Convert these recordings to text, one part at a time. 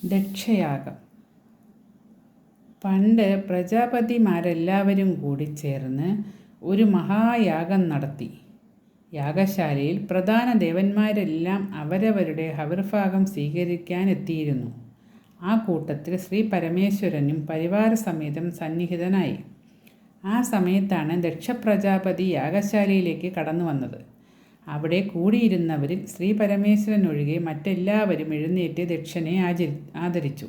ദക്ഷയാഗം. പണ്ട് പ്രജാപതിമാരെല്ലാവരും കൂടി ചേർന്ന് ഒരു മഹായാഗം നടത്തി. യാഗശാലയിൽ പ്രധാന ദേവന്മാരെല്ലാം അവരവരുടെ ഹവിർഭാഗം സ്വീകരിക്കാനെത്തിയിരുന്നു. ആ കൂട്ടത്തിൽ ശ്രീ പരമേശ്വരനും പരിവാരസമേതം സന്നിഹിതനായി. ആ സമയത്താണ് ദക്ഷപ്രജാപതി യാഗശാലയിലേക്ക് കടന്നു വന്നത്. അവിടെ കൂടിയിരുന്നവരിൽ ശ്രീ പരമേശ്വരൻ ഒഴികെ മറ്റെല്ലാവരും എഴുന്നേറ്റ് ദക്ഷനെ ആദരിച്ചു.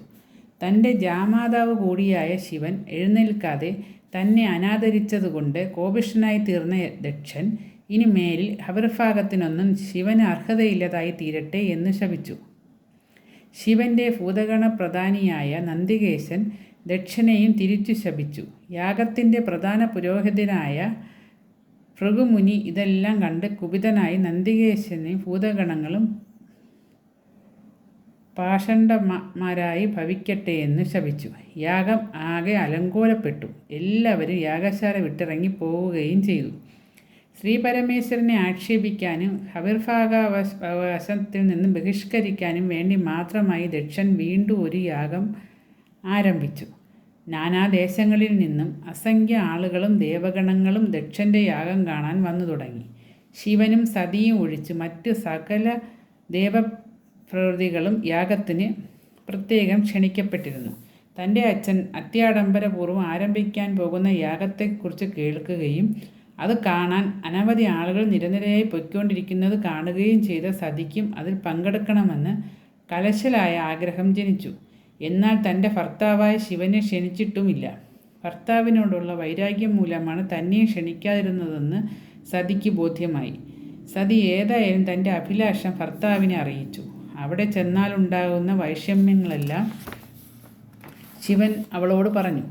തൻ്റെ ജാമാതാവ് കൂടിയായ ശിവൻ എഴുന്നേൽക്കാതെ തന്നെ അനാദരിച്ചതുകൊണ്ട് കോപിഷ്ഠനായി തീർന്ന ദക്ഷൻ ഇനി മേലിൽ ഹവിർഭാഗത്തിനൊന്നും ശിവന് അർഹതയില്ലതായി തീരട്ടെ എന്ന് ശപിച്ചു. ശിവൻ്റെ ഭൂതഗണ പ്രധാനിയായ നന്ദികേശൻ ദക്ഷനെയും തിരിച്ചു ശപിച്ചു. യാഗത്തിൻ്റെ പ്രധാന പുരോഹിതനായ ഭൃഗുമുനി ഇതെല്ലാം കണ്ട് കുപിതനായി നന്ദികേശനെ ഭൂതഗണങ്ങളും പാഷണ്ഡന്മാരായി ഭവിക്കട്ടെ എന്ന് ശപിച്ചു. യാഗം ആകെ അലങ്കോലപ്പെട്ടു. എല്ലാവരും യാഗശാല വിട്ടിറങ്ങി പോവുകയും ചെയ്തു. ശ്രീ പരമേശ്വരനെ ആക്ഷേപിക്കാനും ഹവിർഭാഗാവകാശത്തിൽ നിന്ന് ബഹിഷ്കരിക്കാനും വേണ്ടി മാത്രമായി ദക്ഷൻ വീണ്ടും ഒരു യാഗം ആരംഭിച്ചു. നാനാദേശങ്ങളിൽ നിന്നും അസംഖ്യ ആളുകളും ദേവഗണങ്ങളും ദക്ഷൻ്റെ യാഗം കാണാൻ വന്നു തുടങ്ങി. ശിവനും സതിയും ഒഴിച്ച് മറ്റ് സകല ദേവപ്രകൃതികളും യാഗത്തിന് പ്രത്യേകം ക്ഷണിക്കപ്പെട്ടിരുന്നു. തൻ്റെ അച്ഛൻ അത്യാഡംബരപൂർവ്വം ആരംഭിക്കാൻ പോകുന്ന യാഗത്തെക്കുറിച്ച് കേൾക്കുകയും അത് കാണാൻ അനവധി ആളുകൾ നിരനിരയായി പൊയ്ക്കൊണ്ടിരിക്കുന്നത് കാണുകയും ചെയ്ത സതിക്കും അതിൽ പങ്കെടുക്കണമെന്ന് കലശലായ ആഗ്രഹം ജനിച്ചു. എന്നാൽ തൻ്റെ ഭർത്താവായ ശിവനെ ക്ഷണിച്ചിട്ടുമില്ല. ഭർത്താവിനോടുള്ള വൈരാഗ്യം മൂലമാണ് തന്നെ ക്ഷണിക്കാതിരുന്നതെന്ന് സതിക്ക് ബോധ്യമായി. സതി ഏതായാലും തൻ്റെ അഭിലാഷം ഭർത്താവിനെ അറിയിച്ചു. അവിടെ ചെന്നാലുണ്ടാകുന്ന വൈഷമ്യങ്ങളെല്ലാം ശിവൻ അവളോട് പറഞ്ഞു.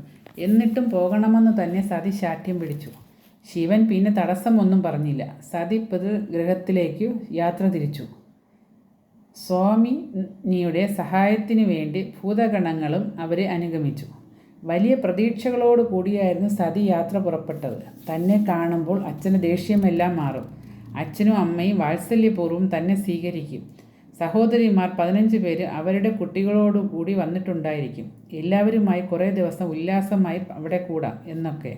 എന്നിട്ടും പോകണമെന്ന് തന്നെ സതി ശാഠ്യം പിടിച്ചു. ശിവൻ പിന്നെ തടസ്സമൊന്നും പറഞ്ഞില്ല. സതി പിതൃഗൃഹത്തിലേക്ക് യാത്ര തിരിച്ചു. സ്വാമിനിയുടെ സഹായത്തിനു വേണ്ടി ഭൂതഗണങ്ങളും അവരെ അനുഗമിച്ചു. വലിയ പ്രതീക്ഷകളോട് കൂടിയായിരുന്നു സതി യാത്ര പുറപ്പെട്ടത്. തന്നെ കാണുമ്പോൾ അച്ഛന് ദേഷ്യമെല്ലാം മാറും. അച്ഛനും അമ്മയും വാത്സല്യപൂർവ്വം തന്നെ സ്വീകരിക്കും. സഹോദരിമാർ 15 പേര് അവരുടെ കുട്ടികളോടുകൂടി വന്നിട്ടുണ്ടായിരിക്കും. എല്ലാവരുമായി കുറേ ദിവസം ഉല്ലാസമായി അവിടെ കൂടാം എന്നൊക്കെ.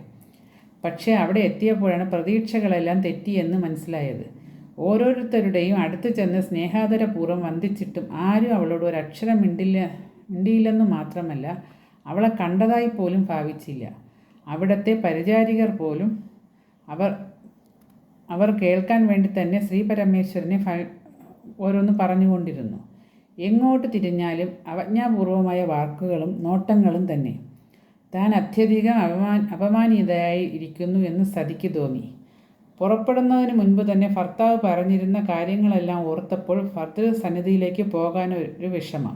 പക്ഷേ അവിടെ എത്തിയപ്പോഴാണ് പ്രതീക്ഷകളെല്ലാം തെറ്റിയെന്ന് മനസ്സിലായത്. ഓരോരുത്തരുടെയും അടുത്ത് ചെന്ന് സ്നേഹാദരപൂർവ്വം വന്ദിച്ചിട്ടും ആരും അവളോട് ഒരക്ഷരം മിണ്ടിയില്ലെന്നു മാത്രമല്ല, അവളെ കണ്ടതായി പോലും ഭാവിച്ചില്ല. അവിടുത്തെ പരിചാരികർ പോലും അവർ കേൾക്കാൻ വേണ്ടി തന്നെ ശ്രീ പരമേശ്വരനെ ഓരോന്ന് പറഞ്ഞുകൊണ്ടിരുന്നു. എങ്ങോട്ട് തിരിഞ്ഞാലും അവജ്ഞാപൂർവമായ വാക്കുകളും നോട്ടങ്ങളും തന്നെ. താൻ അത്യധികം അപമാനിതയായി ഇരിക്കുന്നു എന്ന് സതിക്ക് തോന്നി. പുറപ്പെടുന്നതിന് മുൻപ് തന്നെ ഭർത്താവ് പറഞ്ഞിരുന്ന കാര്യങ്ങളെല്ലാം ഓർത്തപ്പോൾ ഭർതൃസന്നിധിയിലേക്ക് പോകാനൊരു വിഷമം.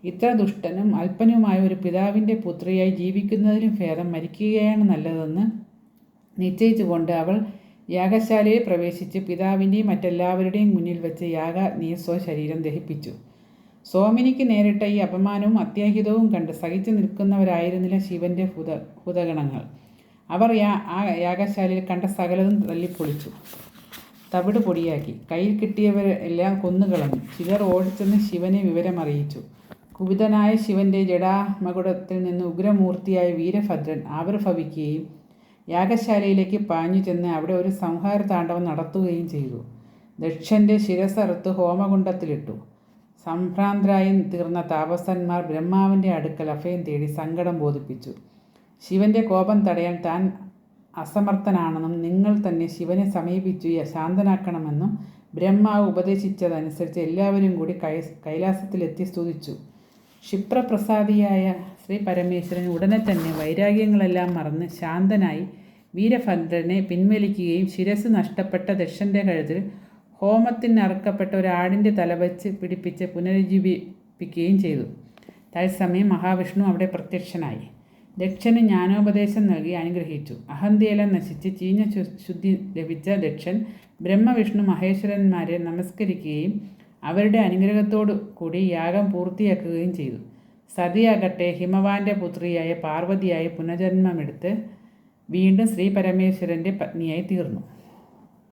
ഇത്ര ദുഷ്ടനും അല്പനുമായ ഒരു പിതാവിൻ്റെ പുത്രിയായി ജീവിക്കുന്നതിലും ഭേദം മരിക്കുകയാണ് നല്ലതെന്ന് നിശ്ചയിച്ചുകൊണ്ട് അവൾ യാഗശാലയിൽ പ്രവേശിച്ച് പിതാവിൻ്റെയും മറ്റെല്ലാവരുടെയും മുന്നിൽ വെച്ച് യാഗാഗ്നിയിൽ സ്വശരീരം ദഹിപ്പിച്ചു. സോമിനിക്ക് നേരിട്ട ഈ അപമാനവും അത്യാഹിതവും കണ്ട് സഹിച്ചു നിൽക്കുന്നവരായിരുന്നില്ല ശിവൻ്റെ ഭൂതഗണങ്ങൾ. അവർ ആ യാഗശാലയിൽ കണ്ട സകലതും തല്ലിപ്പൊളിച്ചു, തവിട് പൊടിയാക്കി. കയ്യിൽ കിട്ടിയവരെല്ലാം കൊന്നുകളഞ്ഞു. ചിലർ ഓടിച്ചെന്ന് ശിവനെ വിവരമറിയിച്ചു. കുപിതനായ ശിവൻ്റെ ജടാമകുടത്തിൽ നിന്ന് ഉഗ്രമൂർത്തിയായ വീരഭദ്രൻ ആവിർഭവിക്കുകയും യാഗശാലയിലേക്ക് പാഞ്ഞു ചെന്ന് അവിടെ ഒരു സംഹാര താണ്ഡവം നടത്തുകയും ചെയ്തു. ദക്ഷൻ്റെ ശിരസ്സറുത്ത് ഹോമകുണ്ഡത്തിലിട്ടു. സംഭ്രാന്തരായി തീർന്ന താപസന്മാർ ബ്രഹ്മാവിൻ്റെ അടുക്കൽ അഭയം തേടി സങ്കടം ബോധിപ്പിച്ചു. ശിവൻ്റെ കോപം തടയാൻ താൻ അസമർത്ഥനാണെന്നും നിങ്ങൾ തന്നെ ശിവനെ സമീപിച്ചു ശാന്തനാക്കണമെന്നും ബ്രഹ്മാവ് ഉപദേശിച്ചതനുസരിച്ച് എല്ലാവരും കൂടി കൈലാസത്തിലെത്തി സ്തുതിച്ചു. ക്ഷിപ്രപ്രസാദിയായ ശ്രീ പരമേശ്വരൻ ഉടനെ തന്നെ വൈരാഗ്യങ്ങളെല്ലാം മറന്ന് ശാന്തനായി വീരഭദ്രനെ പിൻവലിക്കുകയും ശിരസ് നഷ്ടപ്പെട്ട ദക്ഷൻ്റെ കഴുത്തിൽ ഹോമത്തിനറുക്കപ്പെട്ട ഒരാടിൻ്റെ തലവച്ച് പിടിപ്പിച്ച് പുനരുജ്ജീവിപ്പിക്കുകയും ചെയ്തു. തത്സമയം മഹാവിഷ്ണു അവിടെ പ്രത്യക്ഷനായി. ദക്ഷന് ജ്ഞാനോപദേശം നൽകി അനുഗ്രഹിച്ചു. അഹന്തയെല്ലാം നശിച്ച് ചീഞ്ഞ ശുദ്ധി ലഭിച്ച ദക്ഷൻ ബ്രഹ്മവിഷ്ണു മഹേശ്വരന്മാരെ നമസ്കരിക്കുകയും അവരുടെ അനുഗ്രഹത്തോടു കൂടി യാഗം പൂർത്തിയാക്കുകയും ചെയ്തു. സതിയാകട്ടെ ഹിമവാന്റെ പുത്രിയായ പാർവതിയായി പുനർജന്മമെടുത്ത് വീണ്ടും ശ്രീ പരമേശ്വരൻ്റെ പത്നിയായി തീർന്നു.